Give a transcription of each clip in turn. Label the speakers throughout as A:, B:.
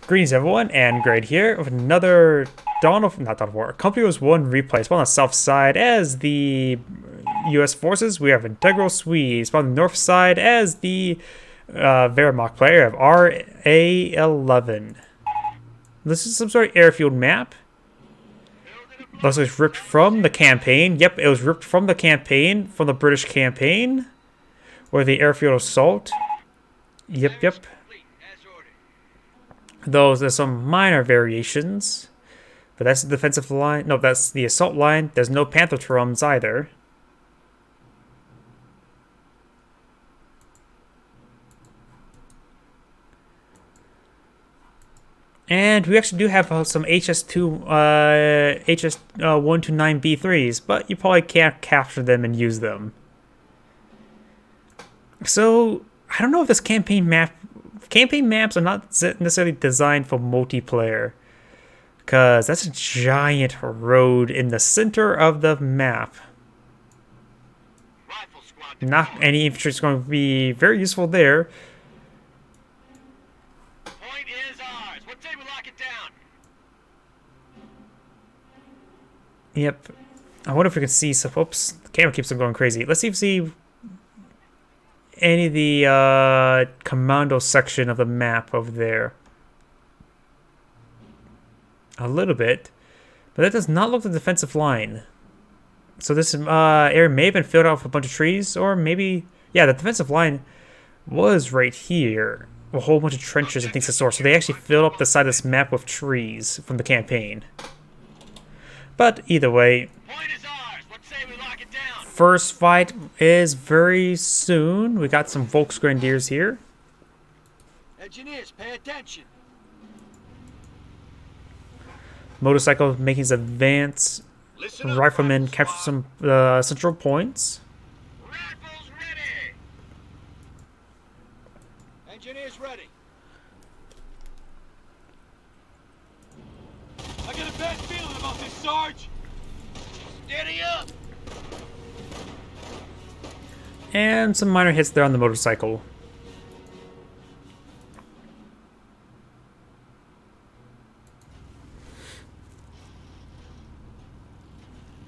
A: Greetings everyone, and Grade here with another Company Was Won replay. Spawned on the south side as the US forces. We have IntegralSweeD. Spawned on the north side as the Wehr player of Ra11. This is some sort of airfield map. Looks like it's ripped from the campaign. Yep, it was ripped from the campaign, from the British campaign, or the airfield assault. Yep. Though there's some minor variations, but that's the defensive line. No, that's the assault line. There's no Panther drums either. And we actually do have some HS129B3s, but you probably can't capture them and use them. So I don't know if this campaign maps are not necessarily designed for multiplayer, because that's a giant road in the center of the map. Not any infantry is going to be very useful there.
B: Point is ours. What say we lock it down?
A: Yep. I wonder if we can see some. Oops, the camera keeps on going crazy. Let's see if we see any of the commando section of the map over there. A little bit, but that does not look like the defensive line. So this area may have been filled out with a bunch of trees, or maybe, yeah, the defensive line was right here. A whole bunch of trenches and things to store. So they actually filled up the side of this map with trees from the campaign. But either way, first fight is very soon. We got some Volksgrenadiers here.
B: Engineers, pay attention.
A: Motorcycle making his advance. Riflemen capture some central points.
B: Rifles ready. Engineers ready. I got a bad feeling about this, Sarge. Steady up.
A: And some minor hits there on the motorcycle.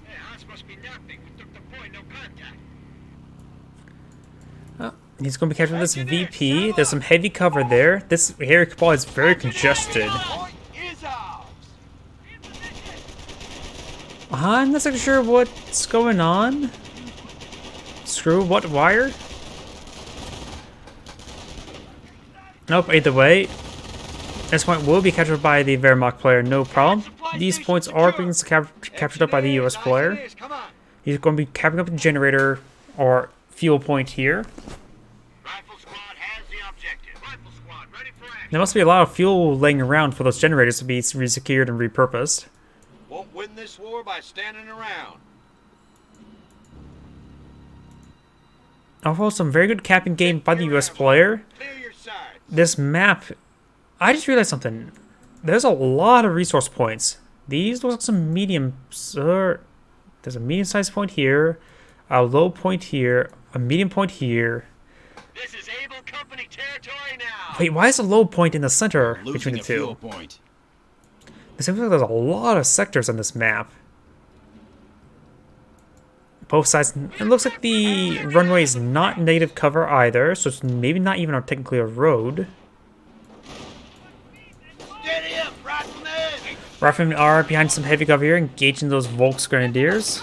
B: Hey, ours must be nothing. We took the point, no contact.
A: Oh, he's going to be catching this VP. There's some heavy cover there. This area is very congested.
B: Point is ours.
A: I'm not so sure what's going on. Screw what wire? Nope, either way. This point will be captured by the Wehrmacht player, no problem. These points are being captured up by the US player. He's going to be capturing up the generator or fuel point here.
B: Rifle squad has the objective. Rifle squad ready for action.
A: There must be a lot of fuel laying around for those generators to be secured and repurposed.
B: Won't win this war by standing around.
A: Overall, some very good capping game by the US player.
B: Clear your sides.
A: This map, I just realized something. There's a lot of resource points. These look like some medium. There's a medium-sized point here, a low point here, a medium point here.
B: This is Able Company territory now.
A: Wait, why is a low point in the center between the two?
C: Point.
A: It seems like there's a lot of sectors on this map. Both sides. It looks like the runway is not native cover either, so it's maybe not even technically a road.
B: Steady up, riflemen.
A: Riflemen are behind some heavy cover here, engaging those Volksgrenadiers.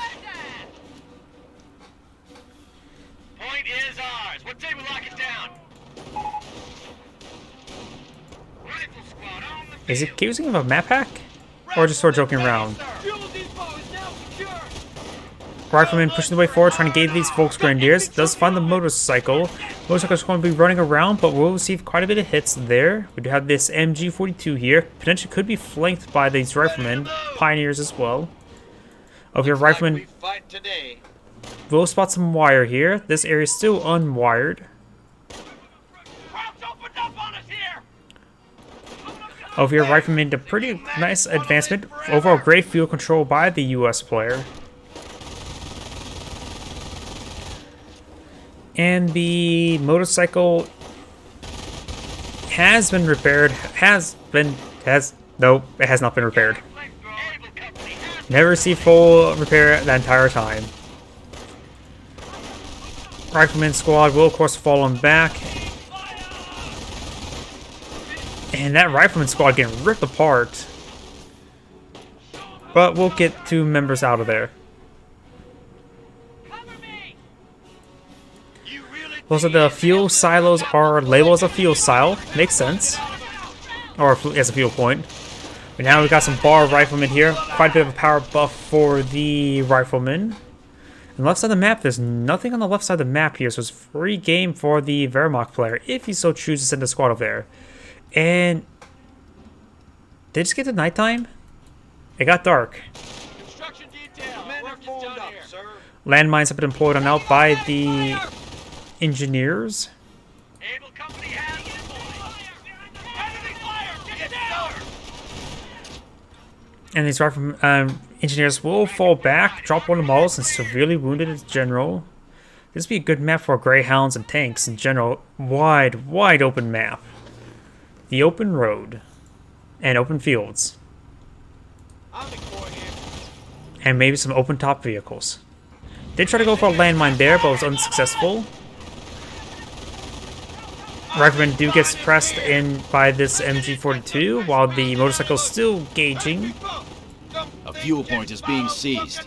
B: Point is ours. What say we lock it down? Rifle squad on the field.
A: Is it accusing of a map hack? Or just sort of joking around?
B: Fuel depot is now secure.
A: Rifleman pushing the way forward, trying to gauge these Volksgrenadiers. Does find the motorcycle. Motorcycle's going to be running around, but will receive quite a bit of hits there. We do have this MG42 here. Potentially could be flanked by these riflemen, pioneers as well. Okay, rifleman
B: We fight today.
A: will spot some wire here. This area is still unwired.
B: Krauts opened up on us here.
A: Over here, rifleman did a pretty nice advancement. Overall, great field control by the US player. And the motorcycle has been repaired. Nope, it has not been repaired.
B: Able company has
A: Never received full repair the entire time. Rifleman squad will of course fall on back. And that rifleman squad getting ripped apart. But we'll get 2 members out of there. Looks like the fuel silos are labeled as a fuel silo. Makes sense. Or as a fuel point. But now we got some bar riflemen here. Quite a bit of a power buff for the riflemen. On the left side of the map, there's nothing on the left side of the map here, so it's free game for the Wehrmacht player if he so chooses to send a squad over there. And did it just get to nighttime? It got dark.
C: Construction detail. Work is done here. Sir.
A: Landmines have been employed on out by the engineers.
B: able company has
A: And these riflemen, engineers will fall back, drop one of the models, and severely wounded its general. This would be a good map for greyhounds and tanks in general. Wide open map. The open road. And open fields. And maybe some open top vehicles. Did try to go for a landmine there, but was unsuccessful. Riflemen do get suppressed in by this MG42, while the motorcycle is still gauging.
C: A fuel point is being seized.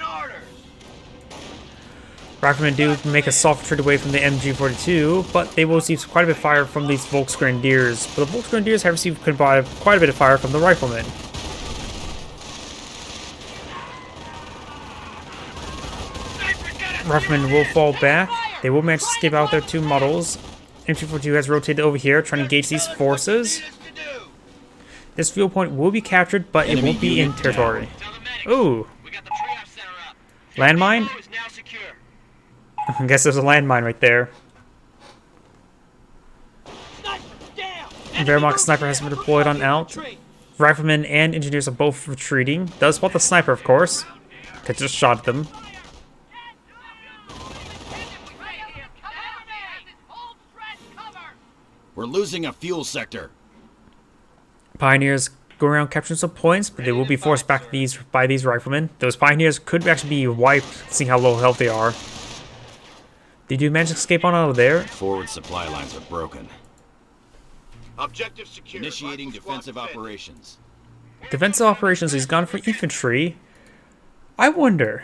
A: Riflemen do make a soft retreat away from the MG42, but they will receive quite a bit of fire from these Volksgrenadiers. But the Volksgrenadiers have received quite a bit of fire from the riflemen. Riflemen will fall back. They will manage to escape out their 2 models. MG42 has rotated over here, trying to engage these forces. This fuel point will be captured, but it won't be in territory. Ooh. Landmine? I guess there's a landmine right there. Wehrmacht sniper has been deployed on out. Riflemen and engineers are both retreating. Does spot the sniper, of course. They just shot them.
C: We're losing a fuel sector.
A: Pioneers go around capturing some points, but they will be forced back by these riflemen. Those pioneers could actually be wiped, seeing how low health they are. Did you manage to escape on out of there?
C: Forward supply lines are broken.
B: Objective secure.
C: Initiating defensive operations.
A: Defensive operations, he's gone for infantry. I wonder.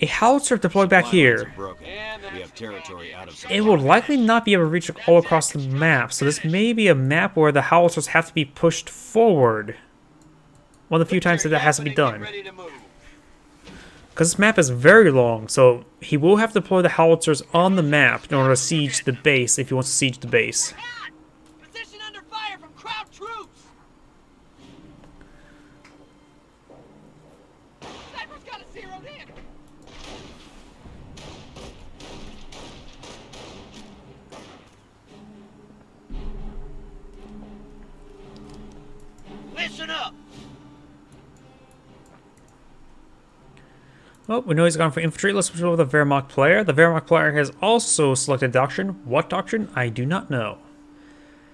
A: A howitzer deployed back
C: Supply lines
A: here.
C: are broken. We have territory out of
A: It will likely not be able to reach all across the map, so this may be a map where the howitzers have to be pushed forward. One of the few times that has to be done. Because this map is very long, so he will have to deploy the howitzers on the map in order to siege the base if he wants to siege the base.
D: Position under fire from crowd troops! Sniper's got us zeroed in!
B: Listen up.
A: Well, we know he's gone for infantry. Let's switch over to the Wehrmacht player. The Wehrmacht player has also selected doctrine. What doctrine? I do not know.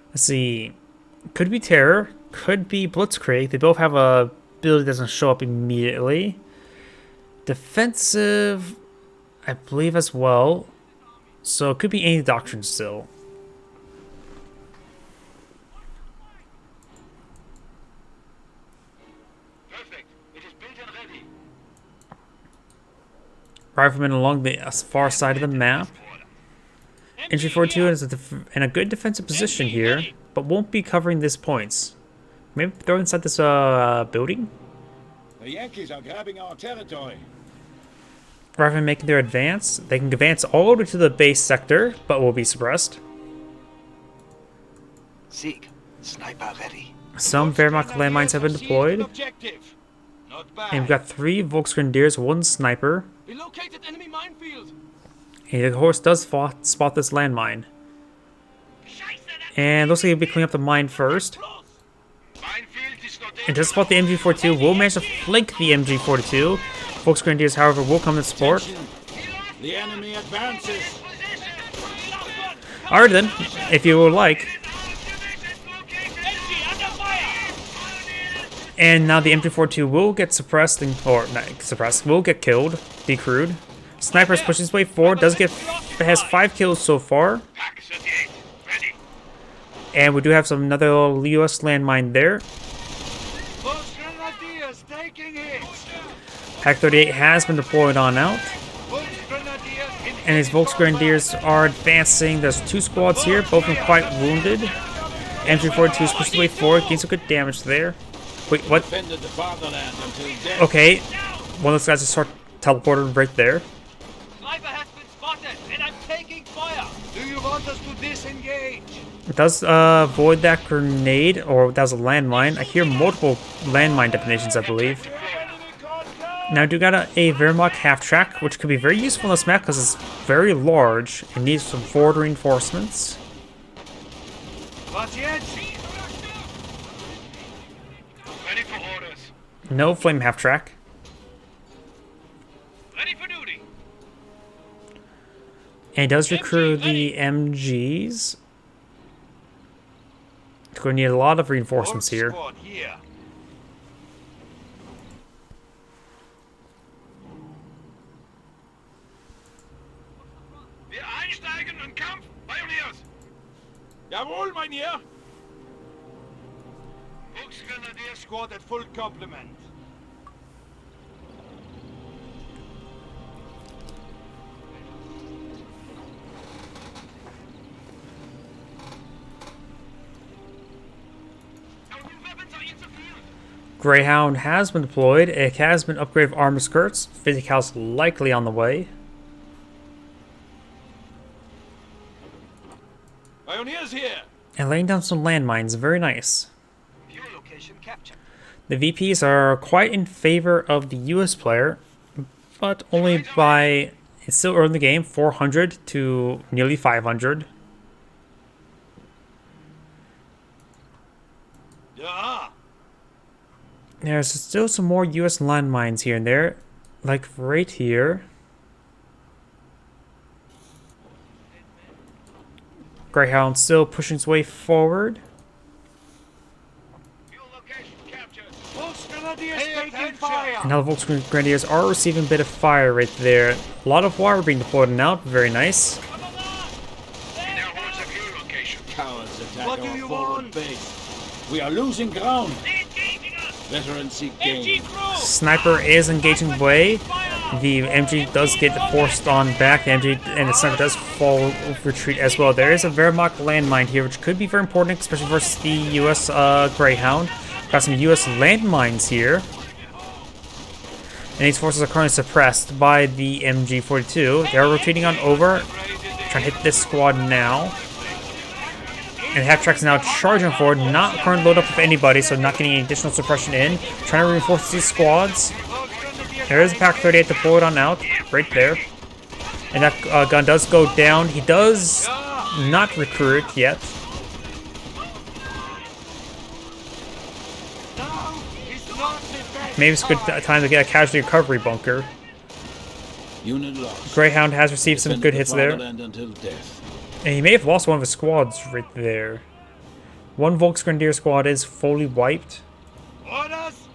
A: Let's see. Could be terror. Could be blitzkrieg. They both have a ability that doesn't show up immediately. Defensive, I believe as well. So it could be any doctrine still.
B: Perfect. It is built and ready.
A: Riflemen along the far side of the map. Entry 42 is in a good defensive position here, but won't be covering these points. Maybe throw inside this building?
E: The Yankees are grabbing our territory.
A: Riflemen making their advance. They can advance all the way to the base sector, but will be suppressed.
B: Sieg. Sniper ready.
A: Some Wehrmacht landmines have been deployed.
E: Objective. Not bad.
A: And we've got 3 Volksgrenadiers, 1 sniper.
D: We located enemy minefield!
A: And the horse does spot this landmine. And looks like he'll be cleaning up the mine first.
B: Minefield is not
A: And to spot the MG42, will manage to flank the MG42. Volksgrenadiers, however, will come to support.
E: The enemy advances.
A: Alright then, if you would like. And now the MG42 will get suppressed, or not suppressed, will get killed, decrewed. Sniper's pushing his way forward, has 5 kills so far.
B: Pack 38. Ready.
A: And we do have another little US landmine there.
E: Those grenadiers taking hits.
A: Pack 38 has been deployed on out.
E: Volksgrenadiers in
A: And his Volksgrenadiers are advancing. There's 2 squads here, both of them quite wounded. MG42 is pushed away forward, gains some good damage there. Wait, what?
E: defended the fatherland until death.
A: Okay, one of those guys just start teleported right there.
D: Sniper has been spotted, and I'm taking fire.
E: Do you want us to disengage?
A: It does void that grenade, or that was a landmine. I hear multiple landmine detonations, I believe. Now I do got a Wehrmacht half-track, which could be very useful in this map because it's very large and needs some forward reinforcements.
E: Was jetzt?
B: Ready for orders.
A: No flame half-track.
B: Ready for duty.
A: And it does recruit the MGs. We're going to need a lot of reinforcements here.
E: Squad here.
B: Wir einsteigen und Kampf. Pioneers.
E: Jawohl, mein Herr.
B: Volksgrenadiers.
E: Squad at full complement.
B: Our new weapons are in the field.
A: Greyhound has been deployed. It has been upgraded with armor skirts. Physical's likely on the way.
E: Pioneers here.
A: And laying down some landmines. Very nice.
E: Fuel location captured.
A: The VPs are quite in favor of the US player, but only by, it's still early in the game, 400 to nearly 500.
E: Yeah.
A: There's still some more US landmines here and there, like right here. Greyhound still pushing its way forward.
B: Fuel location captured.
E: Volksgrenadiers taking fire.
A: And now the Volksgrenadiers are receiving a bit of fire right there. A lot of water being deployed now, very nice.
B: Now holds the fuel location.
C: Cowards attack
E: What do
C: our
E: you
C: forward
E: want?
C: base. We are losing ground.
B: Engaging us.
C: Veterans seek
D: MG
C: gain.
D: crew.
A: Sniper is engaging way. The MG does get forced on back. The MG and the sniper does fall retreat as well. There is a Wehrmacht landmine here, which could be very important, especially versus the US Greyhound. Got some US landmines here. And these forces are currently suppressed by the MG42. They're rotating on over, trying to hit this squad now. And half-track's now charging forward, not currently load up with anybody, so not getting any additional suppression in. Trying to reinforce these squads. There is a Pack 38 deployed on out, right there. And that gun does go down. He does not recruit yet.
E: Now is not the best
A: Maybe it's a good time to get a casualty recovery bunker.
C: Unit lost.
A: Greyhound has received some
C: Defend
A: good
C: the
A: hits there.
C: fatherland until death.
A: And he may have lost one of his squads right there. One Volksgrenadier squad is fully wiped.
E: Orders.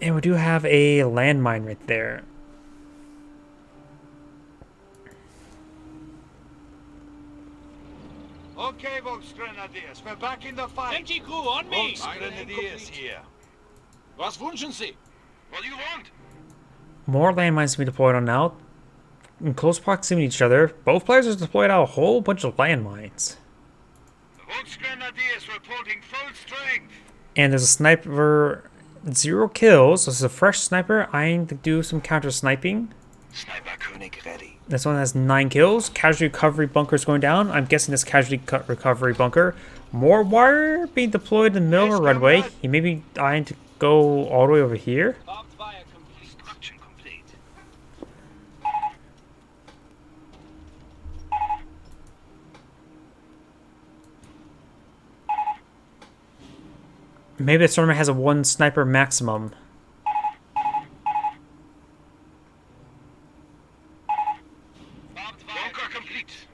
A: And we do have a landmine right there.
E: Okay, Volksgrenadiers, we're back in the fight.
D: MG crew on me.
E: Volksgrenadiers here.
C: Was wünschen Sie?
B: What do you want?
A: More landmines to be deployed on now. In close proximity to each other. Both players have deployed out a whole bunch of landmines.
B: The Volksgrenadiers reporting full strength.
A: And there's a sniper, 0 kills. This is a fresh sniper eyeing to do some counter sniping.
B: Sniper König ready.
A: This one has 9 kills. Casualty recovery bunker is going down. I'm guessing this casualty recovery bunker. More wire being deployed in the middle of a runway. He may be eyeing to go all the way over here.
D: Barbed wire complete.
B: Construction complete.
A: Maybe the tournament has a 1 sniper maximum.
B: Bunker complete.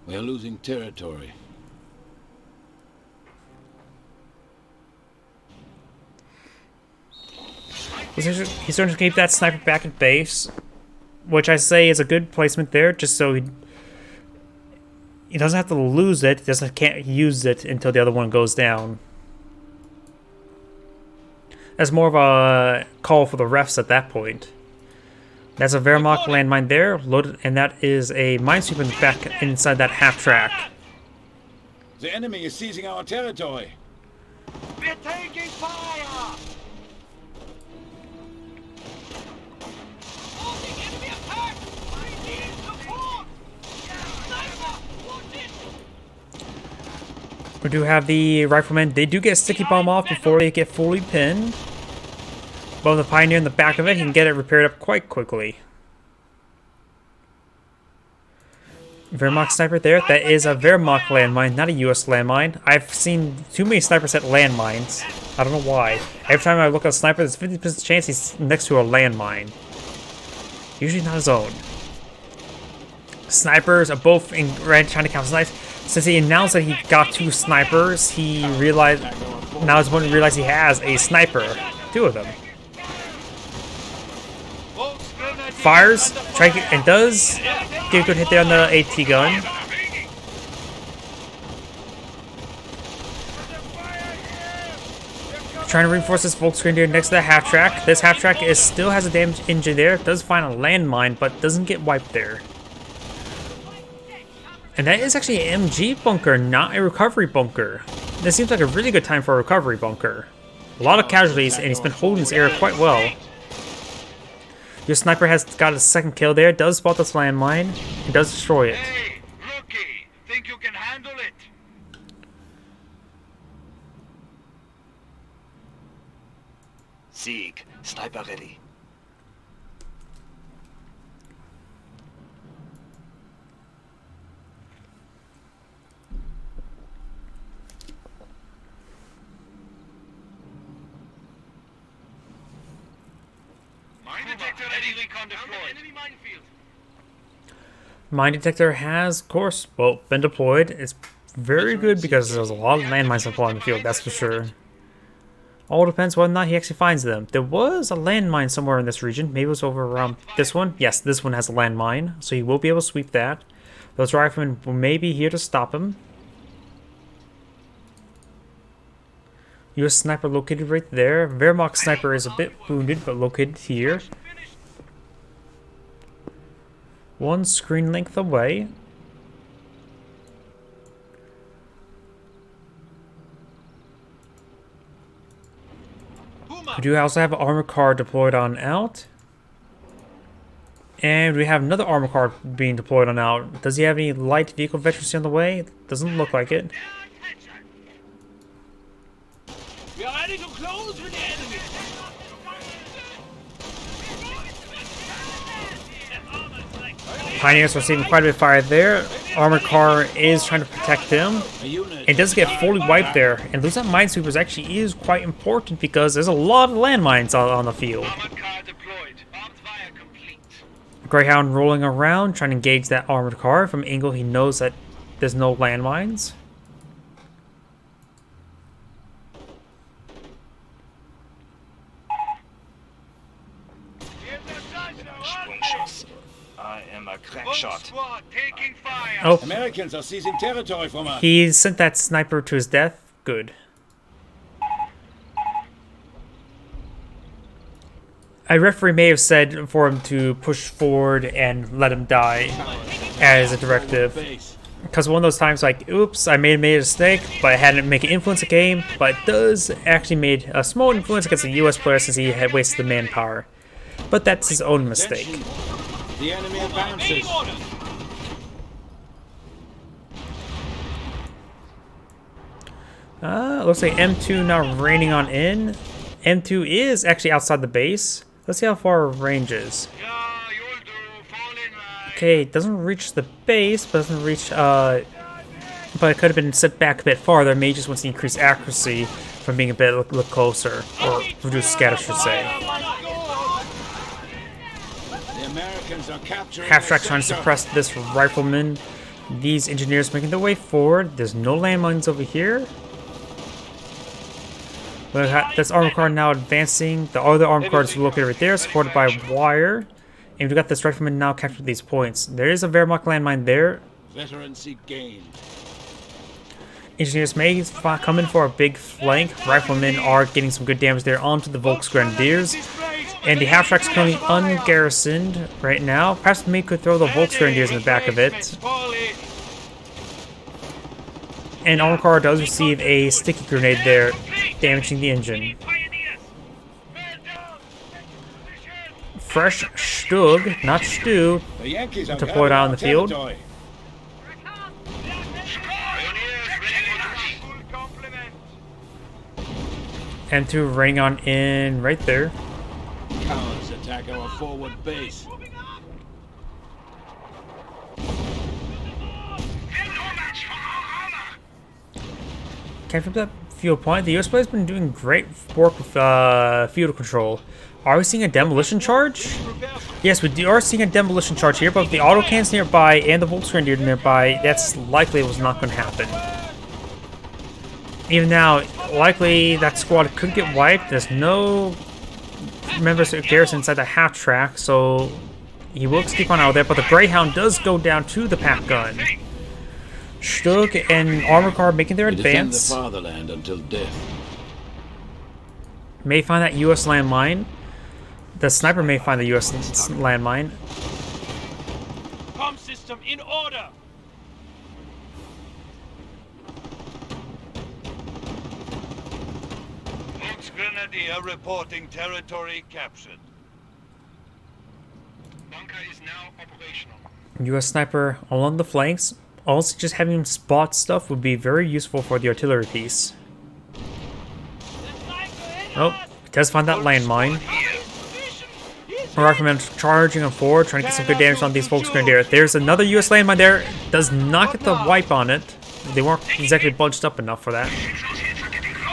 C: We're losing territory.
A: He's going to keep that sniper back at base, which I say is a good placement there, just so he doesn't have to lose it. He can't use it until the other one goes down. That's more of a call for the refs at that point. That's a Wehrmacht landmine there, loaded, and that is a minesweeper back inside that half track.
C: The enemy is seizing our territory.
E: We're taking fire!
D: Holding enemy attack! I need support! Sniper! Watch it!
A: We do have the riflemen. They do get a sticky bomb off before they get fully pinned. But with the Pioneer in the back of it, he can get it repaired up quite quickly. Wehrmacht sniper there. That is a Wehrmacht landmine, not a US landmine. I've seen too many snipers set landmines. I don't know why. Every time I look at a sniper, there's a 50% chance he's next to a landmine. Usually not his own. Snipers are both in red trying to count snipes. Since he announced that he got 2 snipers, he realized now he's going to realize he has a sniper. 2 of them. Fires, and does get a good hit there on the AT gun. Trying to reinforce this Volkswagen here next to the half track. This half track still has a damaged engine there. Does find a landmine, but doesn't get wiped there. And that is actually an MG bunker, not a recovery bunker. This seems like a really good time for a recovery bunker. A lot of casualties, and he's been holding this area quite well. Your sniper has got a second kill there, does spot this landmine, and does destroy it.
B: Hey, rookie, think you can handle it?
F: Sieg, sniper ready.
B: Mine detector ready, recon deployed.
D: Enemy minefield.
A: Mine detector has, of course, well, been deployed. It's very good because there's a lot of landmines deployed in the field, that's for sure. All depends whether or not he actually finds them. There was a landmine somewhere in this region. Maybe it was over around this one. Yes, this one has a landmine, so he will be able to sweep that. Those riflemen may be here to stop him. US sniper located right there. Wehrmacht sniper is a bit wounded, but located here. One screen length away. We do also have an armor car deployed on out. And we have another armor car being deployed on out. Does he have any light vehicle veterancy on the way? Doesn't look like it.
D: We are ready to close with the enemy.
A: Pioneers receiving quite a bit of fire there. Armored car is trying to protect him. It does get fully wiped there. And losing that minesweepers actually is quite important because there's a lot of landmines on the field.
B: Armored car deployed. Barbed wire complete.
A: Greyhound rolling around, trying to engage that armored car. From angle, he knows that there's no landmines.
F: Sprungschuss. I am a crack
B: Both
F: shot.
B: squad taking fire.
A: Oh,
C: Americans are seizing territory from us.
A: he sent that sniper to his death. Good. A referee may have said for him to push forward and let him die as a directive. Because one of those times, like, oops, I made a mistake, but I hadn't make an influence a game, but it does actually made a small influence against the US player since he had wasted the manpower. But that's his own mistake.
C: The enemy advances.
A: Looks like M2 now raining on in. M2 is actually outside the base. Let's see how far it ranges.
B: Yeah, you'll do. Fall in line.
A: Okay, it doesn't reach the base, but doesn't reach, but it could have been set back a bit farther. Maybe just wants to increase accuracy from being a bit look closer, or reduce scatter, I should say.
C: The Americans Yankees are capturing
A: Half-track
C: the
A: trying to
C: sector.
A: suppress this rifleman. These engineers making their way forward. There's no landmines over here. This armored car now advancing. The other armored car is located right there, supported by Wehr. And we've got this rifleman now captured these points. There is a Wehrmacht landmine there.
C: Veterancy gained.
A: Engineers may come in for a big flank. Riflemen are getting some good damage there onto the Volksgrenadiers. And the half-track's currently ungarrisoned right now. Perhaps we could throw the Volksgrenadiers in the back of it. And armored car does receive a sticky grenade there, damaging the engine. Fresh Stug, not Stew,
C: The Yankees are
A: deployed out in the field.
B: Pioneers ready for
E: Full complement.
A: M2 raining on in right there.
C: Cowards attack our forward base.
B: no match for our armor.
A: Captured that field point. The US player's been doing great work with field control. Are we seeing a demolition charge? Yes, we are seeing a demolition charge here, but with the autocans nearby and the Volksgrenadier nearby, that's likely was not going to happen. Even now, likely that squad could get wiped. There's no members of garrison inside the half track, so he will keep on out there, but the Greyhound does go down to the pack gun. Stug and armor car making their
C: We defend the
A: advance.
C: fatherland until death.
A: May find that US landmine. The sniper may find the US landmine.
E: Com system in order.
B: Volksgrenadier reporting territory captured. Bunker is now operational.
A: US sniper along the flanks. Also, just having him spot stuff would be very useful for the artillery piece. Oh, he does find that landmine. Rifleman charging on forward, trying to get some good damage on these Volksgrenadier. There's another US landmine there. Does not get the wipe on it. They weren't exactly bunched up enough for that.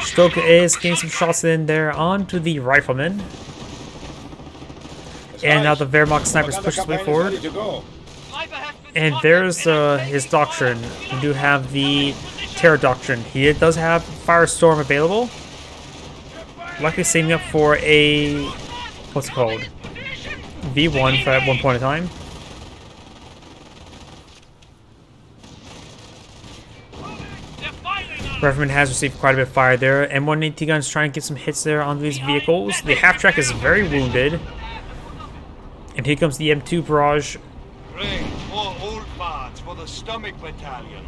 A: Stoke is getting some shots in there onto the rifleman. And now the Wehrmacht snipers push his way forward.
C: Ready to go.
A: And there's his doctrine. We do have the Terror Doctrine. He does have Firestorm available. Likely saving up for a... what's it called? V1 for at one point in time. Rifleman has received quite a bit of fire there. M1AT guns trying to get some hits there on these vehicles. The half-track is very wounded. And here comes the M2 barrage.
E: Great, more old parts for the stomach battalion.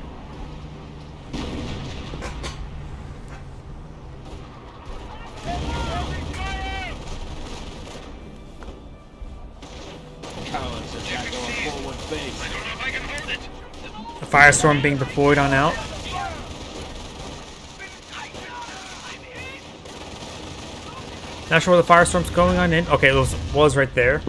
C: Cowards attack our forward base.
B: I don't know if I can hold it.
A: The Firestorm being deployed on out. Not sure where the Firestorm's going on in. Okay, it was right there.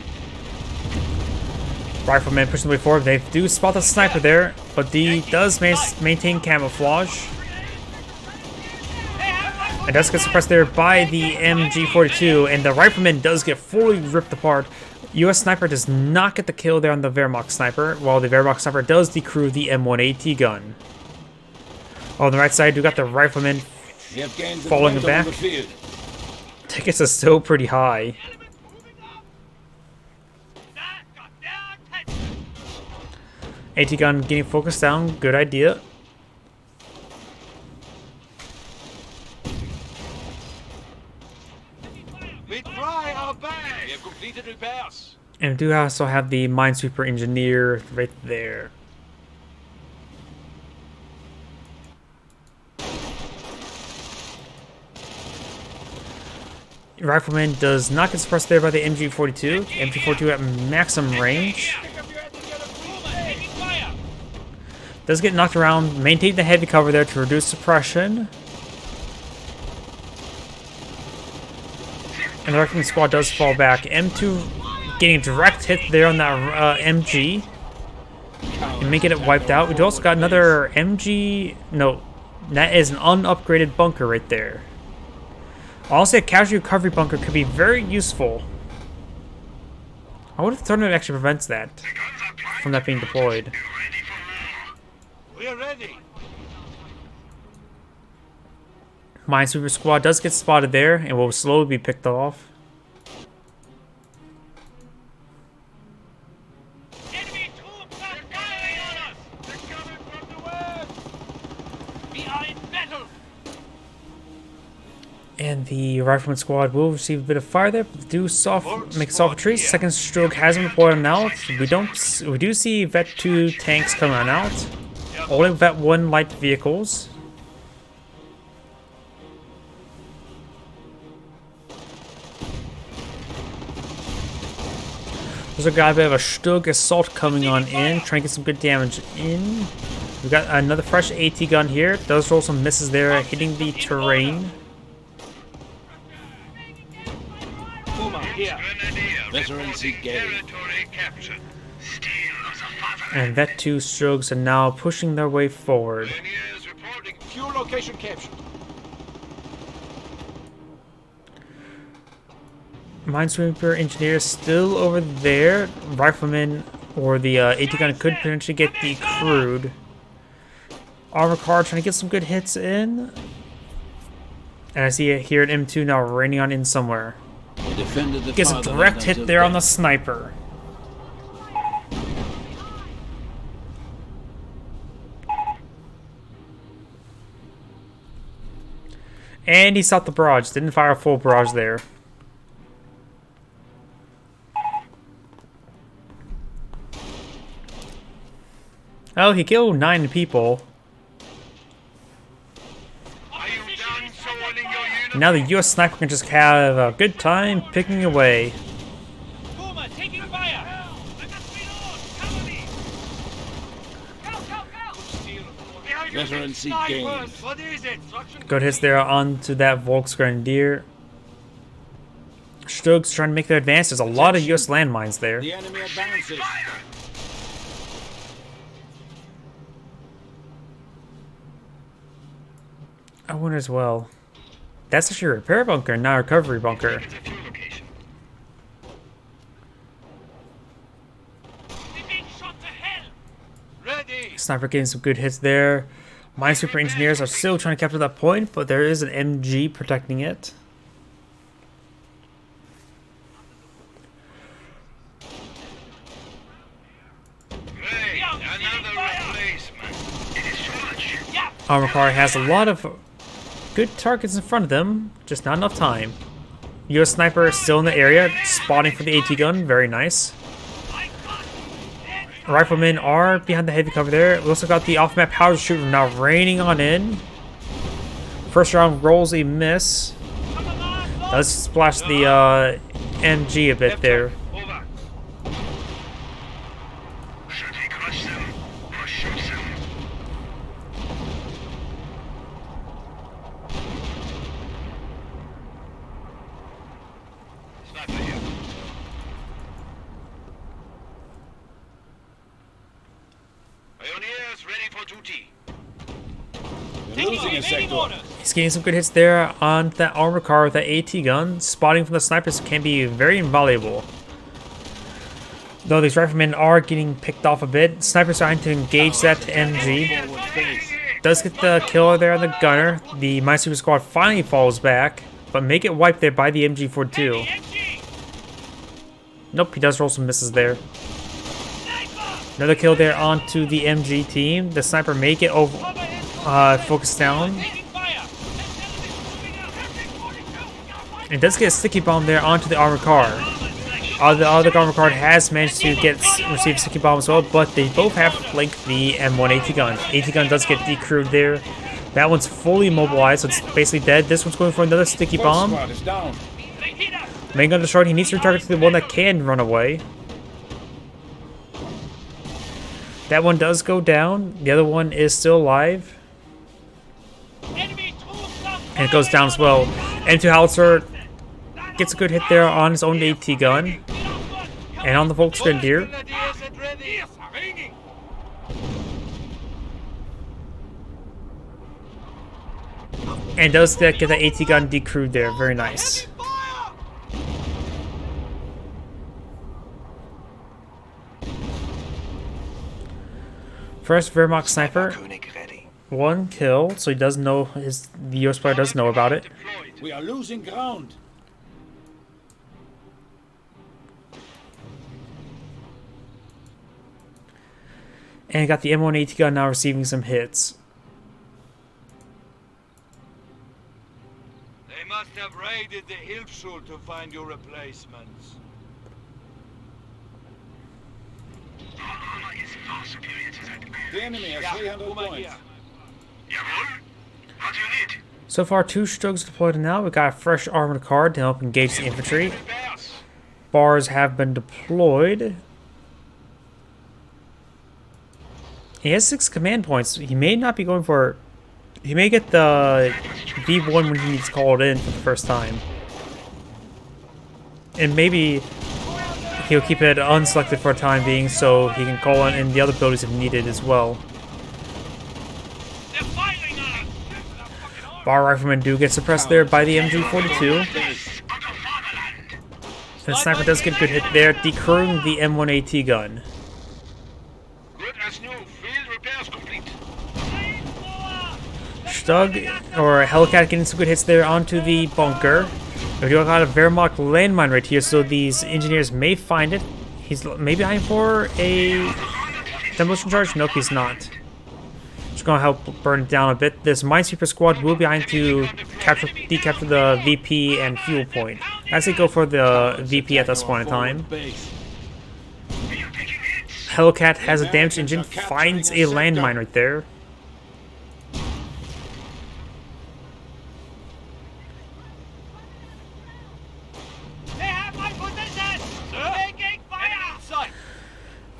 A: Rifleman pushing the way forward. They do spot the sniper there, but he does maintain camouflage. And does get suppressed there by the MG42, and the Rifleman does get fully ripped apart. US Sniper does not get the kill there on the Wehrmacht Sniper, while the Wehrmacht Sniper does decrew the M1AT gun. On the right side, we got the Rifleman
C: We have gained the
A: Falling
C: momentum
A: back.
C: on the field.
A: tickets are still pretty high. AT gun getting focused down, good idea.
E: We try our best. We have completed repairs.
A: And we do also have the Minesweeper Engineer right there. Rifleman does not get suppressed there by the MG42. MG42 at maximum range. Does get knocked around, maintain the heavy cover there to reduce suppression. And the Rifleman squad does fall back. M2 getting a direct hit there on that MG. And making it wiped out. We also got another MG... No, that is an unupgraded bunker right there. Honestly, a casualty recovery bunker could be very useful. I wonder if the tornado actually prevents that from that being deployed.
E: We're ready.
A: Minesweeper squad does get spotted there and will slowly be picked off.
D: Enemy troops are firing on us! They're coming from the west! We are in battle!
A: And the rifleman squad will receive a bit of fire there, but do make soft retreat. Second stroke has been deployed on out. We do see Vet 2 tanks coming on out. Only Vet 1 light vehicles. There's a guy bit of a Stug assault coming on in, trying to get some good damage in. We got another fresh AT gun here. Does roll some misses there, hitting the terrain.
C: Veterancy gained.
B: Territory captured. Steel of the father.
A: And Vet 2 Strugs are now pushing their way forward.
B: Engineers reporting.
E: Fuel location captured.
A: Minesweeper engineers still over there. Rifleman or the AT gun could potentially get decrewed. Armor car trying to get some good hits in. And I see it here at M2 now raining on in somewhere.
C: They defended the
A: Gets a
C: fatherland
A: direct hit
C: until
A: there on the
C: death.
A: sniper. And he stopped the barrage. Didn't fire a full barrage there. Oh, he killed 9 people.
B: Are you done soiling your unit?
A: Now the US sniper can just have a good time picking away.
D: Boomer, taking fire! I got reload! Cover me! Go!
C: Veterancy gained.
E: What is it?
A: Good hits there onto that Volksgrenadier. Stug's trying to make their advance. There's a lot of US landmines there.
C: The enemy advances.
A: I wonder as well. That's actually a repair bunker, not a recovery bunker.
B: It's a fuel location.
D: We're being shot to hell!
E: Ready.
A: Sniper getting some good hits there. Minesweeper engineers are still trying to capture that point, but there is an MG protecting it.
B: Hey, another replacement. It is George.
D: Yeah!
A: Armor car has a lot of good targets in front of them, just not enough time. US sniper is still in the area, spotting for the AT gun, very nice.
D: I got it!
A: Riflemen are behind the heavy cover there. We also got the off-map powder shooter now raining on in. First round rolls a miss.
D: Come on, Lord!
A: Does splash the MG a bit there.
B: Over. Should he crush them or shoot them? Sniper here. Pioneers ready for duty.
C: They're losing a
D: Taking
C: sector.
D: orders!
A: He's getting some good hits there on that armor car with that AT gun. Spotting from the snipers can be very invaluable. Though these riflemen are getting picked off a bit, snipers are trying to engage that MG.
C: Forward face.
A: Does get the kill there on the gunner. The Minesweeper squad finally falls back, but make it wiped there by the MG42.
D: MG!
A: Nope, he does roll some misses there.
D: Sniper!
A: Another kill there onto the MG team. The sniper make it over, focus down.
D: Taking fire! Moving out!
A: And does get a sticky bomb there onto the armor car. The other armor car has managed to receive a sticky bomb as well, but they both have flanked the M1 AT gun. AT gun does get decrewed there. That one's fully immobilized, so it's basically dead. This one's going for another sticky
C: Both
A: bomb.
C: squad is down.
D: They hit us!
A: Main gun destroyed. He needs to retarget to the one that can run away. That one does go down. The other one is still alive.
D: Enemy troops are
A: And it goes down as well. M2 Howitzer gets a good hit there on his own AT gun. And on the Volksgrenadier.
E: Grenadiers at ready.
D: raining!
A: And does get the AT gun decrewed there. Very nice. First Wehrmacht sniper,
F: König ready.
A: 1 kill, so he does know the US player does know about it.
C: We are losing ground.
A: And got the M180 gun now receiving some hits.
E: They must have raided the Hilfsschule to find your replacements.
C: The enemy has 300 points.
A: So far, 2 Stugs deployed now. We got a fresh armored car to help engage the infantry. Bars have been deployed. He has 6 command points. He may not be going for... He may get the V1 when he needs called in for the first time. And maybe he'll keep it unselected for a time being so he can call in the other buildings if needed as well.
D: They're firing on us!
A: Bar riflemen do get suppressed there by the MG42. The sniper does get a good hit there, decrewing the M1AT gun.
B: Good as new. Field repairs complete.
A: Stug or Hellcat getting some good hits there onto the bunker. We do got a Wehrmacht landmine right here, so these engineers may find it. He's maybe eyeing for a demolition charge. Nope, he's not. Just gonna help burn it down a bit. This minesweeper squad will be eyeing to decapture the VP and fuel point. I say go for the VP at this point in time. Hellcat has a damaged engine, finds a landmine right there.
D: They have my position! Taking fire!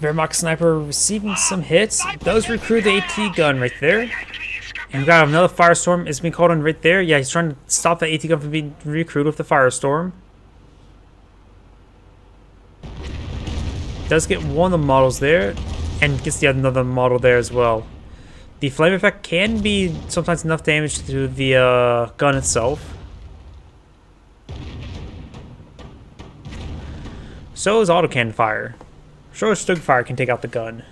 A: Wehrmacht sniper receiving some hits. Does recruit the AT gun right there. And we got another firestorm is being called on right there. Yeah, he's trying to stop the AT gun from being recruited with the firestorm. Does get one of the models there, and gets the another model there as well. The flame effect can be sometimes enough damage to the gun itself. So is autocannon fire. Sure, Stug fire can take out the gun.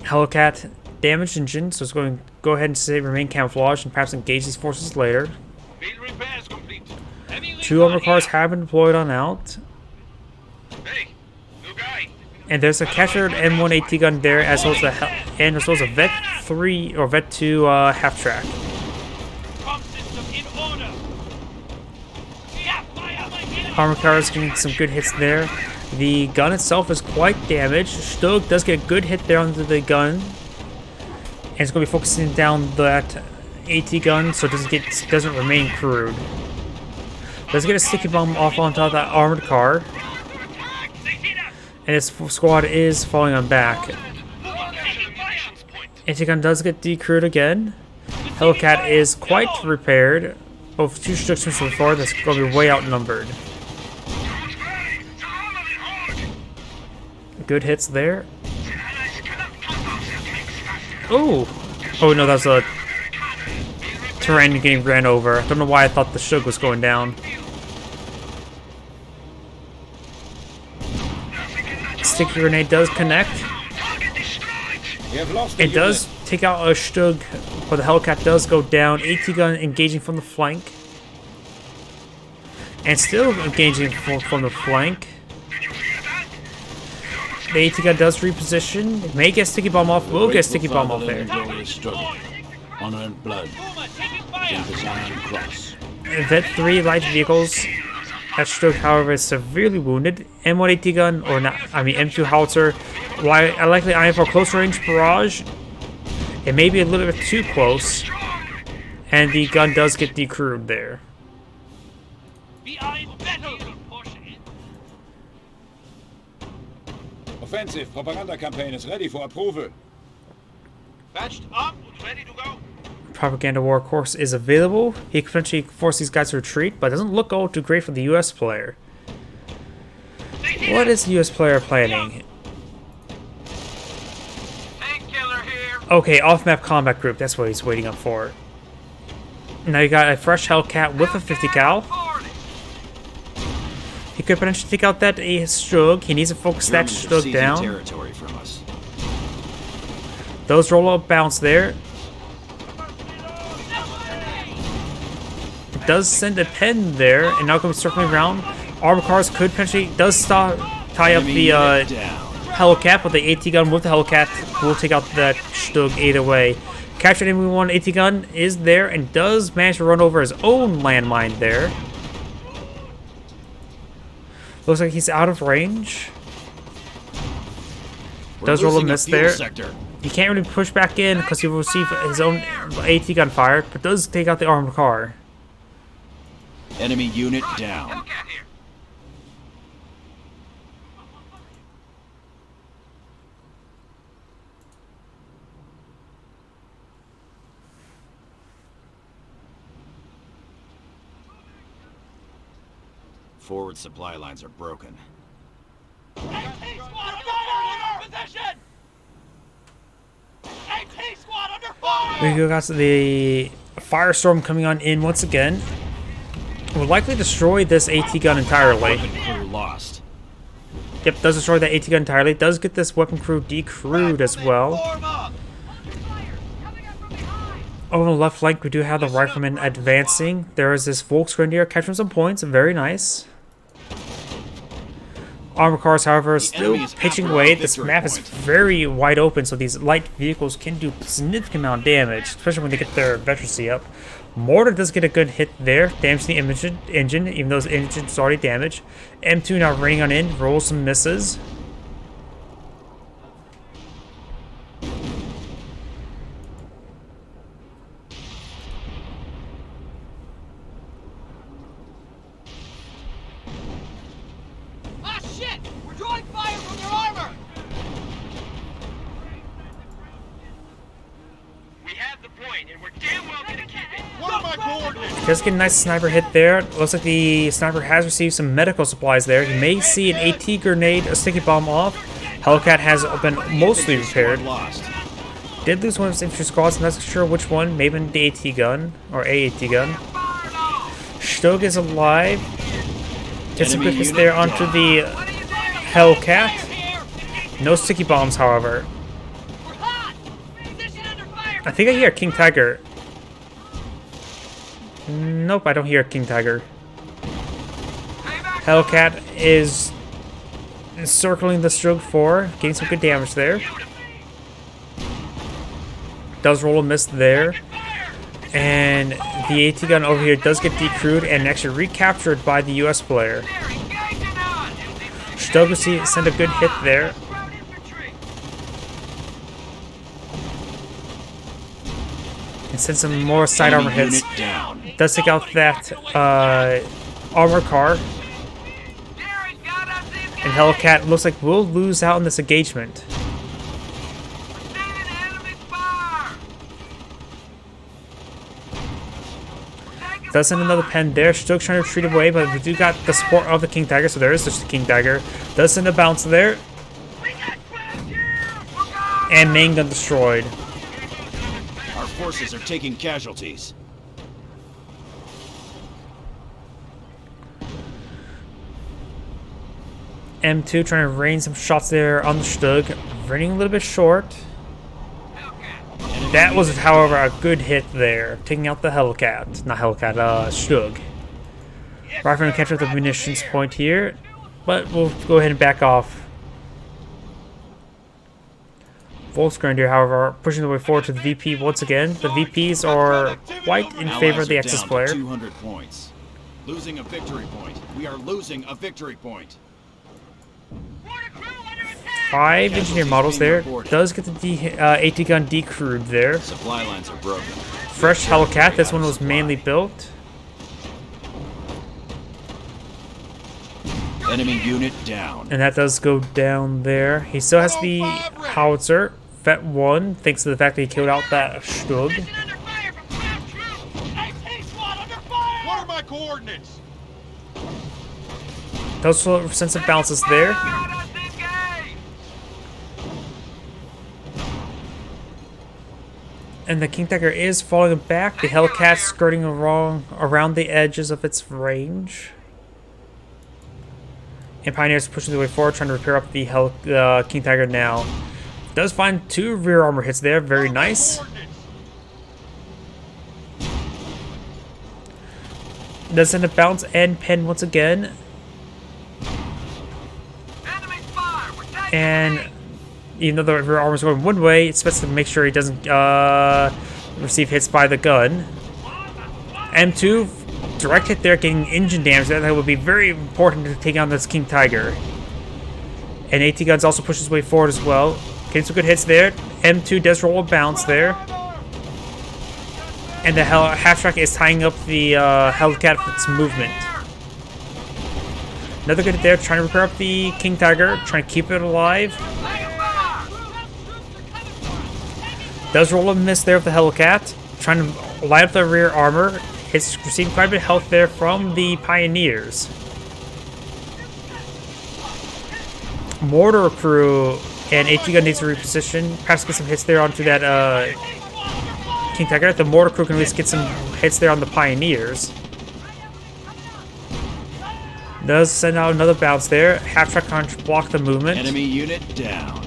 A: Hellcat damaged engine, so it's going to go ahead and say remain camouflaged and perhaps engage these forces later.
E: Field repairs complete.
A: 2 armor cars have been deployed on out.
B: Hey, new guy.
A: And there's a captured M1AT gun there, as well as a Vet 3 or Vet 2 half track.
D: Pump system in order! Yeah, fire!
A: Armor cars getting some good hits there. The gun itself is quite damaged. Stug does get a good hit there onto the gun, and it's going to be focusing down that AT gun so it doesn't remain crewed. Does get a sticky bomb off on top of that armored car, and his squad is falling on back. AT gun does get decrewed again. Hellcat is quite repaired. Both 2 Stugs so far, that's going to be way outnumbered. Good hits there. Oh! Oh no, that's a terrain getting ran over. I don't know why I thought the Stug was going down. Sticky grenade does connect. It does take out a Stug, but the Hellcat does go down. AT gun engaging from the flank. And still engaging from the flank. The AT gun does reposition. It may get sticky bomb off. Will get sticky bomb off there.
C: Honor and blood. Cross.
A: Vet 3 light vehicles. That Stug, however, is severely wounded. M1AT gun, or not, I mean M2 howitzer. I likely eyeing for a close range barrage. It may be a little bit too close. And the gun does get decrewed there.
D: Behind battle! Push in.
C: Offensive propaganda campaign is ready for approval.
B: Patched up and ready to go.
A: Propaganda war course is available. He can potentially force these guys to retreat, but it doesn't look all too great for the US player. What is the US player planning?
B: Tank killer here.
A: Okay, off-map combat group, that's what he's waiting up for. Now you got a fresh Hellcat with a 50 cal. He could potentially take out that Stug. He needs to focus that
C: Germans are
A: Stug
C: seizing
A: down.
C: territory from us.
A: Those roll up bounce there. It does send a pen there, and now comes circling around. Armor cars could potentially tie up
C: Enemy
A: the
C: unit down.
A: Hellcat, but the AT gun with the Hellcat will take out that Stug either way. Captured enemy one AT gun is there and does manage to run over his own landmine there. Looks like he's out of range.
C: We're
A: Does roll a
C: losing
A: miss
C: fuel
A: there.
C: sector.
A: He can't really push back in because he will receive his own AT gun fire, but does take out the armored car.
C: Enemy unit down.
B: Hellcat here.
C: Forward supply lines are broken.
D: AT squad under fire! Position! AT squad under fire!
A: We got the firestorm coming on in once again. Will likely destroy this AT gun entirely.
C: Weapon crew lost.
A: Yep, does destroy that AT gun entirely. Does get this weapon crew decrewed as well.
D: Form up!
A: Over the left flank, we do have the riflemen advancing. There is this Volksgrenadier capturing some points. Very nice. Armor cars, however, still
C: enemy is
A: pitching
C: after
A: away.
C: our
A: This
C: victory
A: map is
C: point.
A: very wide open, so these light vehicles can do significant amount of damage, especially when they get their veterancy up. Mortar does get a good hit there, damaging the engine, even though the engine is already damaged. M2 now raining on in, rolls some misses.
D: Ah shit! We're drawing fire from their armor!
B: We have the point, and we're damn well gonna keep it.
E: What are my coordinates?
A: Just get a nice sniper hit there. Looks like the sniper has received some medical supplies there. You may see an AT grenade, a sticky bomb off. Hellcat has been mostly repaired.
C: Lost.
A: Did lose one of his infantry squads, I'm not sure which one. Maybe the AT gun, or AT gun. Stug is alive. Gets some good hits there onto the Hellcat. No sticky bombs, however.
D: We're hot! Position under fire!
A: I think I hear King Tiger. Nope, I don't hear King Tiger. Hellcat is encircling the Stug 4, getting some good damage there. Does roll a miss there. And the AT gun over here does get decrewed and actually recaptured by the US player. Stug will send a good hit there. And send some more side armor
C: Enemy
A: hits.
C: unit down.
A: Does take out that armor car. And Hellcat looks like we'll lose out in this engagement. Does send another pen there. Stug's trying to retreat away, but we do got the support of the King Tiger, so there is just the King Tiger. Does send a bounce there. And main gun destroyed.
C: Our forces are taking casualties.
A: M2 trying to rain some shots there on the Stug. Running a little bit short. That was, however, a good hit there. Taking out the Hellcat. Not Hellcat, Stug. Rifleman captured the munitions point here. But we'll go ahead and back off. Volksgrenadier, however, pushing the way forward to the VP once again. The VPs are quite in favor of the
C: Allies are
A: Axis
C: down
A: player.
C: to 200 points. Losing a victory point. We are losing a victory point.
A: 5 engineer models there. Does get the AT gun decrewed there.
C: Supply lines are broken.
A: Fresh Hellcat. This one was mainly built.
C: Enemy unit down.
A: And that does go down there. He still has the howitzer. Vet 1, thanks to the fact that he killed out that Stug.
E: What are my coordinates?
A: Does send some bounces there. And the King Tiger is falling back. The Hellcat skirting around the edges of its range. And Pioneer's pushing the way forward, trying to repair up the King Tiger now. Does find 2 rear armor hits there, very nice. Does end up bounce and pen once again. And even though the rear armor is going one way, it's best to make sure he doesn't receive hits by the gun. M2, direct hit there, getting engine damage. That would be very important to take on this King Tiger. And AT Guns also pushes his way forward as well. Getting some good hits there. M2 does roll a bounce there. And the half-track is tying up the Hellcat for its movement. Another good hit there, trying to repair up the King Tiger, trying to keep it alive. Does roll a miss there with the Hellcat, trying to light up the rear armor. It's receiving quite a bit of health there from the Pioneers. Mortar crew and AT gun needs to reposition. Perhaps get some hits there onto that King Tiger. The mortar crew can at least get some hits there on the Pioneers. Does send out another bounce there. Half track can't block the movement.
C: Enemy unit down.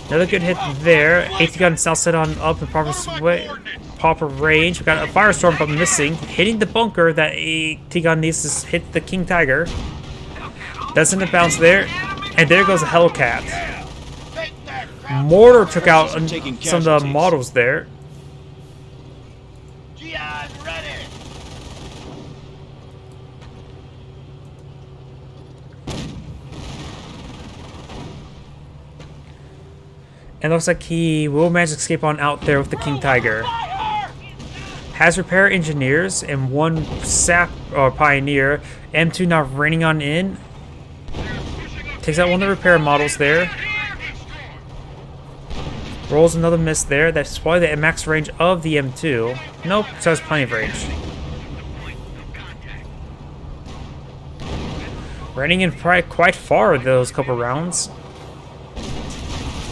A: Another good hit there. AT gun is now set on up in proper range. We got a firestorm but missing. Hitting the bunker that AT gun needs to hit the King Tiger. Does send a bounce there. And there goes the Hellcat. Mortar took out some of the models there.
D: GI's ready.
A: And looks like he will manage to escape on out there with the King Tiger. Has repair engineers and 1 sap pioneer. M2 now raining on in. Takes out one of the repair models there. Rolls another miss there. That's probably the max range of the M2. Nope, so has plenty of range. Raining in quite far those couple rounds.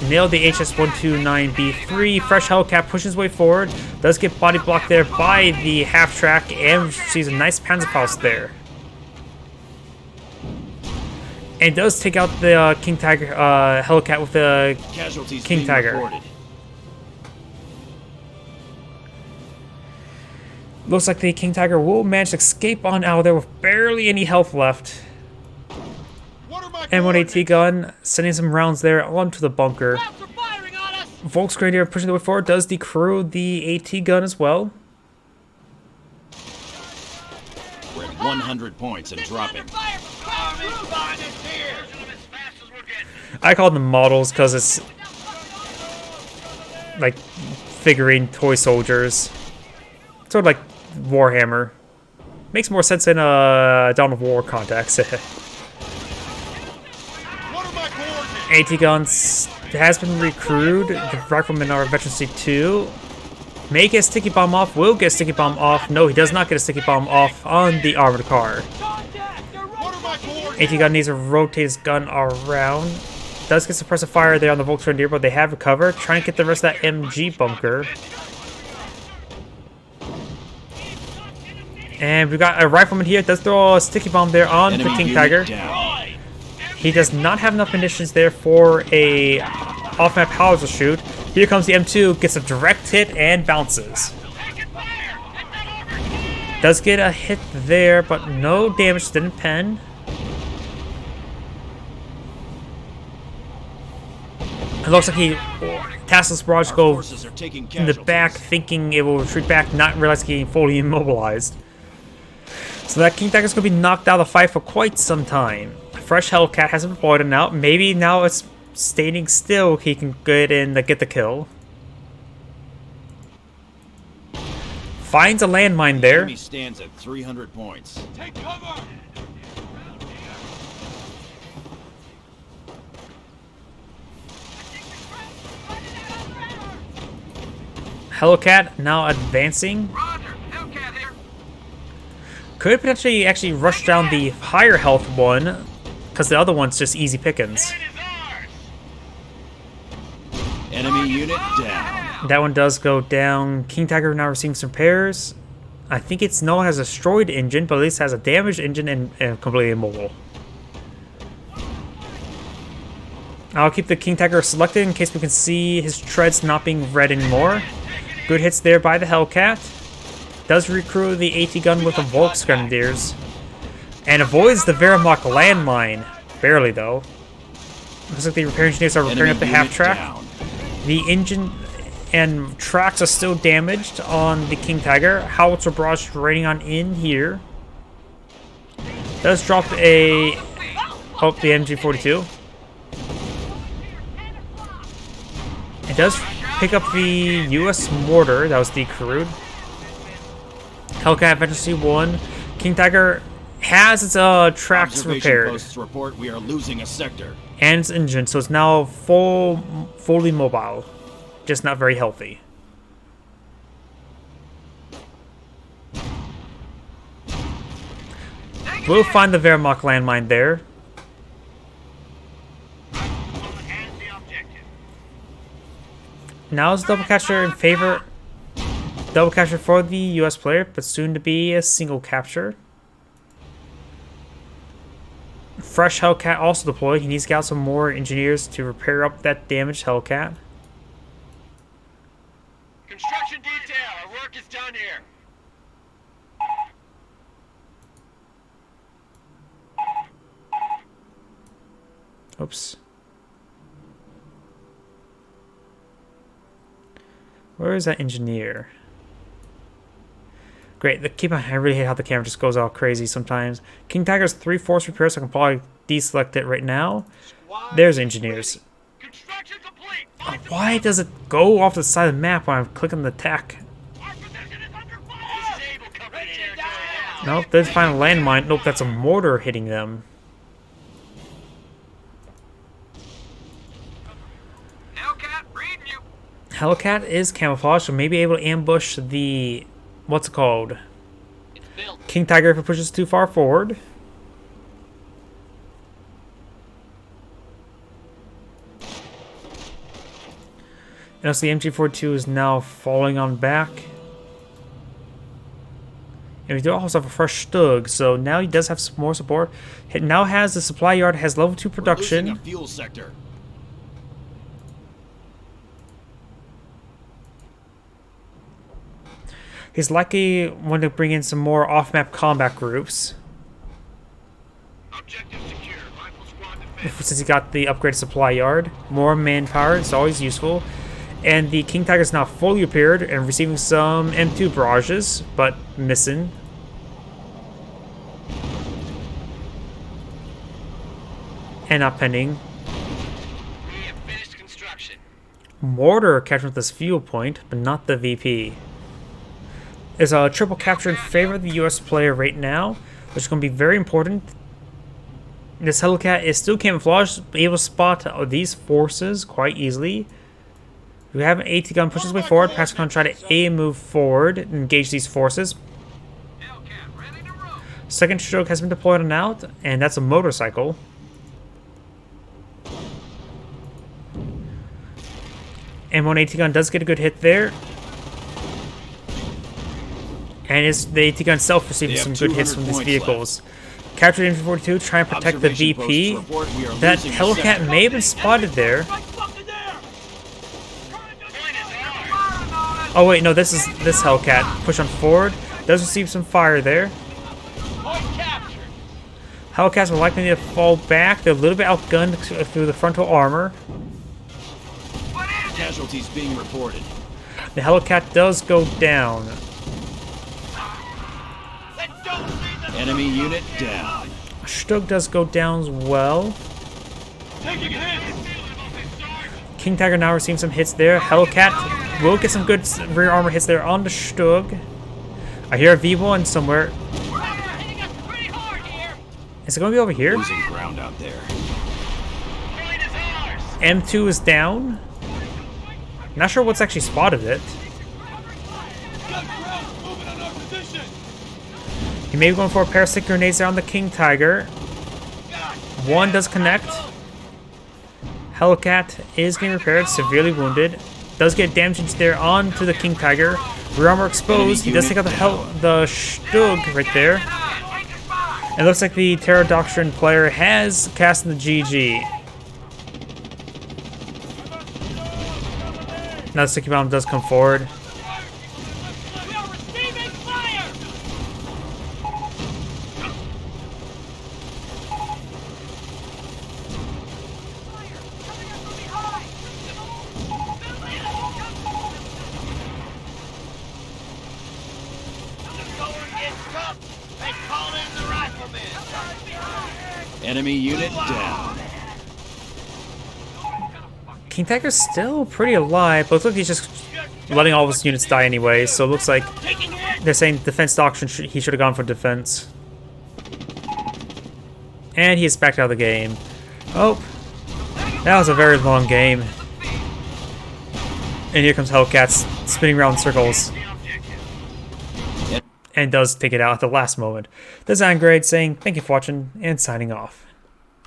A: Nailed the HS-129B3. Fresh Hellcat pushes his way forward. Does get body blocked there by the half track and sees a nice Panzerfaust there. And does take out the King Tiger Hellcat with the
C: Casualties
A: King
C: being
A: Tiger.
C: reported.
A: Looks like the King Tiger will manage to escape on out of there with barely any health left. And 1 AT gun sending some rounds there onto the bunker. Volksgrenadier pushing the way forward does decrew the AT gun as well.
C: We're at 100 points and dropping.
A: I call them models because it's like figurine toy soldiers. Sort of like Warhammer. Makes more sense in a Dawn of War context. AT guns has been recruited. The riflemen are Veteran C2. May get sticky bomb off. Will get sticky bomb off. No, he does not get a sticky bomb off on the armored car. AT gun needs to rotate his gun around. Does get suppressive fire there on the Volksgrenadier, but they have recovered. Trying to get the rest of that MG bunker. And we got a rifleman here. Does throw a sticky bomb there on the King Tiger. He does not have enough munitions there for a off-map howitzer shoot. Here comes the M2, gets a direct hit and bounces. Does get a hit there, but no damage, didn't pen. It looks like he tasks barrage go in the back, thinking it will retreat back, not realizing he's fully immobilized. So that King Tiger's going to be knocked out of the fight for quite some time. Fresh Hellcat hasn't deployed now. Maybe now it's standing still, he can get in to get the kill. Finds a landmine there.
C: Enemy stands at 300 points.
D: Take cover.
A: Hellcat now advancing.
B: Roger, Hellcat here.
A: Could potentially actually rush down the higher health one, because the other one's just easy pickings.
B: It is ours.
C: Enemy unit down.
A: That one does go down. King Tiger now receiving some repairs. I think it's no longer has a destroyed engine, but at least has a damaged engine and completely immobile. I'll keep the King Tiger selected in case we can see his treads not being red anymore. Good hits there by the Hellcat. Does recruit the AT gun with the Volks Grenadiers. And avoids the Wehrmacht landmine. Barely, though. Looks like the repair engineers are repairing up the half-track. The engine and tracks are still damaged on the King Tiger. Howitzer barrage raining on in here. Does drop a... Oh, the MG42. It does pick up the US mortar that was decrewed. Hellcat eventually won. King Tiger has its tracks repaired.
C: Posts report we are losing a sector.
A: And its engine, so it's now fully mobile. Just not very healthy. We'll find the Wehrmacht landmine there.
B: Has the objective.
A: Now is double capture in favor. Double capture for the US player, but soon to be a single capture. Fresh Hellcat also deployed. He needs to get out some more engineers to repair up that damaged Hellcat.
D: Construction detail. Our work is done here.
A: Oops. Where is that engineer? Great. Keep on. I really hate how the camera just goes all crazy sometimes. King Tiger's 3 force repairs, so I can probably deselect it right now. There's engineers.
D: Construction complete.
A: Why does it go off the side of the map when I'm clicking the tack?
D: Our position is under fire.
B: Disable coming in here.
A: Nope, there's find a landmine. Nope, that's a mortar hitting them.
D: Hellcat, reading you.
A: Hellcat is camouflaged, so maybe able to ambush the... What's it called?
D: It's built.
A: King Tiger if it pushes too far forward. And also the MG42 is now falling on back. And we do also have a fresh Stug, so now he does have some more support. It now has the supply yard, has level 2 production.
C: We're losing a fuel sector.
A: He's likely want to bring in some more off-map combat groups.
B: Objective secure. Rifle squad defense.
A: Since he got the upgraded supply yard. More manpower, it's always useful. And the King Tiger is now fully repaired and receiving some M2 barrages, but missing. And not pending.
D: We have finished construction.
A: Mortar captured this fuel point, but not the VP. There's a triple capture in favor of the US player right now, which is going to be very important. This Hellcat is still camouflaged, able to spot these forces quite easily. We have an AT gun push his way forward, perhaps going to try to A move forward and engage these forces.
D: Hellcat, ready to roll.
A: Second stroke has been deployed and out, and that's a motorcycle. M1 AT gun does get a good hit there. And the AT gun itself receiving some good hits from these vehicles. Captured MG42, trying to protect the VP. That Hellcat may have been spotted there. Oh wait, no, this Hellcat. Push on forward. Does receive some fire there.
D: Point captured.
A: Hellcats are likely to fall back. They're a little bit outgunned through the frontal armor.
C: Casualties being reported.
A: The Hellcat does go down.
C: Enemy unit down.
A: Stug does go down as well.
D: Taking hits.
A: King Tiger now receiving some hits there. Hellcat will get some good rear armor hits there on the Stug. I hear a V1 somewhere.
D: Hitting us pretty hard here.
A: Is it going to be over here?
C: Losing ground out there.
D: Point is ours.
A: M2 is down. Not sure what's actually spotted it.
D: Got ground moving on our position.
A: He may be going for a pair of stick grenades there on the King Tiger. One does connect. Hellcat is getting repaired, severely wounded. Does get damage there onto the King Tiger. Rear armor exposed. He does take out the Stug right there. It looks like the Terror Doctrine player has cast in the GG. Now the sticky bomb does come forward.
D: We are receiving fire!
B: They call in the riflemen.
C: Enemy unit down.
A: King Tiger's still pretty alive, but it looks like he's just letting all of his units die anyway, so it looks like they're saying defense doctrine, he should have gone for defense. And he's backed out of the game. Oh, that was a very long game. And here comes Hellcats spinning around in circles. And does take it out at the last moment. This is Grade saying thank you for watching and signing off.